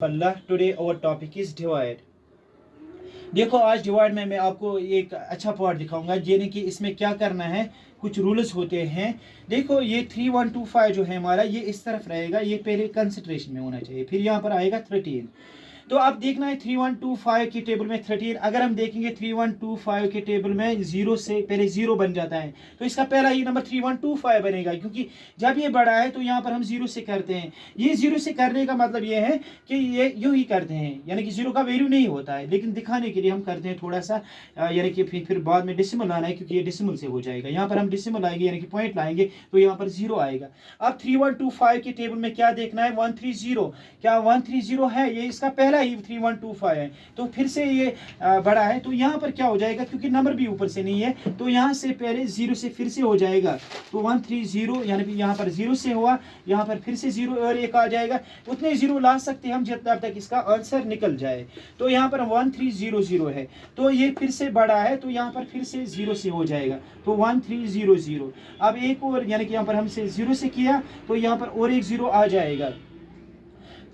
Allah today our topic is divide. देखो आज divide में मैं आपको एक अच्छा पार्ट दिखाऊंगा, यानी कि इसमें क्या करना है, कुछ रूल्स होते हैं। देखो ये 3125 जो है हमारा, ये इस तरफ रहेगा, ये पहले कंसिडरेशन में होना चाहिए, फिर यहाँ पर आएगा 13। तो अब देखना है 3125 की टेबल में 13। अगर हम देखेंगे 3125 के टेबल में जीरो से पहले जीरो बन जाता है, तो इसका पहला ही नंबर 3125 बनेगा, क्योंकि जब ये बड़ा है तो यहाँ पर हम जीरो से करते हैं। ये जीरो से करने का मतलब ये है कि ये यूं ही करते हैं, यानी कि जीरो का वैल्यू नहीं होता है, लेकिन दिखाने के लिए हम करते हैं थोड़ा सा, यानी कि फिर बाद में डिसिमल लाना है, क्योंकि ये डिसिमल से हो जाएगा। यहाँ पर हम डिसिमल आएंगे, यानी कि पॉइंट लाएंगे, तो यहाँ पर जीरो आएगा। अब 3125 के टेबल में क्या देखना है, 130। क्या 130 है? ये इसका पहला ही 3125 है, तो फिर से ये बड़ा है, तो यहाँ पर क्या हो जाएगा, क्योंकि नंबर भी ऊपर से नहीं है, तो यहाँ से पहले जीरो से फिर से हो जाएगा, तो 130, यानी कि यहाँ पर जीरो से हुआ, यहाँ पर फिर से जीरो और एक आ जाएगा। उतने जीरो ला सकते हैं हम जब तक इसका आंसर निकल जाए। तो यहाँ पर 1300 है, तो ये फिर से बड़ा है, तो यहाँ पर फिर से जीरो से हो जाएगा, तो 1300। अब एक और, यानी कि यहाँ पर हमसे जीरो से किया, तो यहाँ पर और एक जीरो आ जाएगा।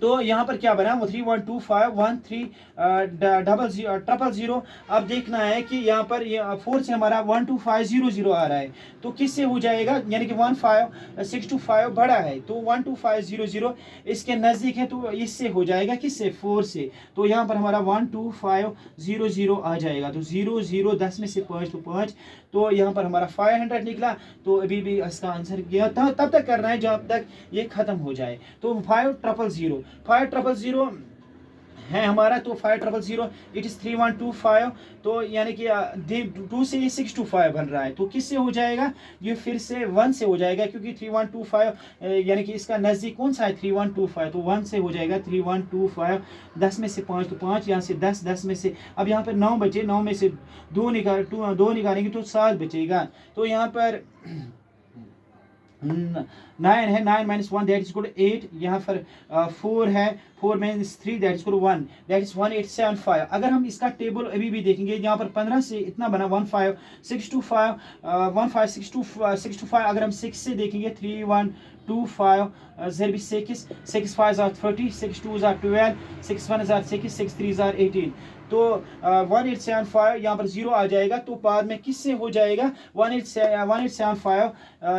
तो यहाँ पर क्या बना, 3125130000। अब देखना है कि यहाँ पर 4 से हमारा 12500 आ रहा है, तो किससे हो जाएगा, यानी कि 15625 बड़ा है, तो 12500 इसके नज़दीक है, तो इससे हो जाएगा, किससे, 4 से। तो यहाँ पर हमारा 12500 आ जाएगा, तो 00 10 में से 5 तो 5, तो यहाँ पर हमारा 500 निकला। तो अभी भी इसका आंसर गया, तब तक करना है जब तक ये खत्म हो जाए। तो 5000 है हमारा, तो 5000 इट इज 3125। तो यानी कि 2 से 625 बन रहा है, तो किससे हो जाएगा, ये फिर से 1 से हो जाएगा, क्योंकि 3125 यानी कि इसका नज़दीक कौन सा है, 3125, तो 1 से हो जाएगा 3125। 10 में से 5 तो 5, यहाँ से 10, 10 में से अब यहाँ पर 9 बचे, 9 में से 2 निकालेंगे तो 7 बचेगा। तो यहाँ पर 9 है, 9 - 1 दैट इज इक्वल टू 8। यहाँ पर 4 है, 4 - 3 that is equal to 1, that is 1875। अगर हम इसका टेबल अभी भी देखेंगे, यहाँ पर 15 से इतना बना 15625, 15625। अगर हम 6 से देखेंगे, 3125 0 भी 6, 6 5 30, 6 2 12, 6 1 6, 6 3 18। तो 1875 यहाँ पर जीरो आ जाएगा, तो बाद में किससे हो जाएगा, 1875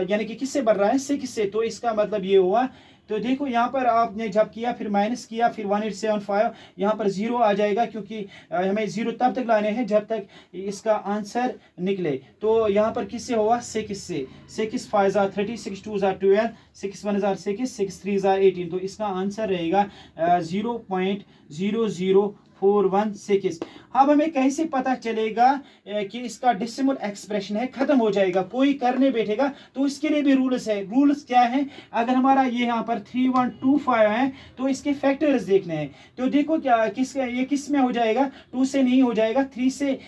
यानी कि किससे बढ़ रहा है, 6 से, तो इसका मतलब ये हुआ। तो देखो यहाँ पर आपने जब किया, फिर माइनस किया, फिर 1875, यहाँ पर जीरो आ जाएगा, क्योंकि हमें जीरो तब तक लाने हैं जब तक इसका आंसर निकले। तो यहाँ पर किससे हुआ, 6 से, 6 5 30, 6 2 12, 6 1 6, 6 3 18। तो इसका आंसर रहेगा 0.00416। अब हमें कैसे पता चलेगा कि इसका डेसिमल एक्सप्रेशन है, खत्म हो जाएगा, कोई करने बैठेगा, तो इसके लिए भी रूल्स है। रूल्स क्या है, अगर हमारा ये यहाँ पर 3125 है, तो इसके फैक्टर्स देखने हैं। तो देखो क्या ये किस में हो जाएगा, 2 से नहीं हो जाएगा, 3 से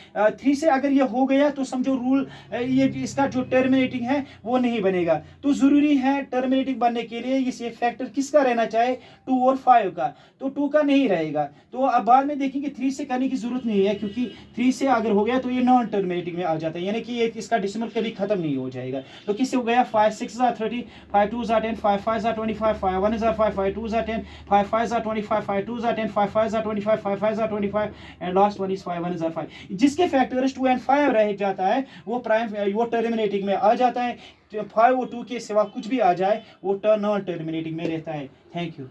अगर ये हो गया, तो समझो रूल ये इसका जो टर्मिनेटिंग है वो नहीं बनेगा। तो जरूरी है टर्मिनेटिंग बनने के लिए ये फैक्टर किसका रहना चाहिए, 2 और 5 का, तो 2 का नहीं रहेगा। तो अब बाद में देखेंगे 3 से करने की जरूरत नहीं है, क्योंकि 3 से अगर हो गया तो ये नॉन टर्मिनेटिंग में आ जाता है, यानी कि ये इसका डेसिमल कभी खत्म नहीं हो जाएगा। तो किससे हो गया, 5 6 30, 5 2 10, 5 5 25, 5 1 5, 5 2 10, 5 5 25, 5 2 10, 5 5 25, 5 5 25, एंड लास्ट वन इज 5 1 5। जिसके फैक्टर्स 2 और 5 रह जाता है, वो टर्मिनेटिंग में आ जाता है। 5 और 2 के सिवा कुछ भी आ जाए, वो नॉन टर्मिनेटिंग में रहता है। Thank you.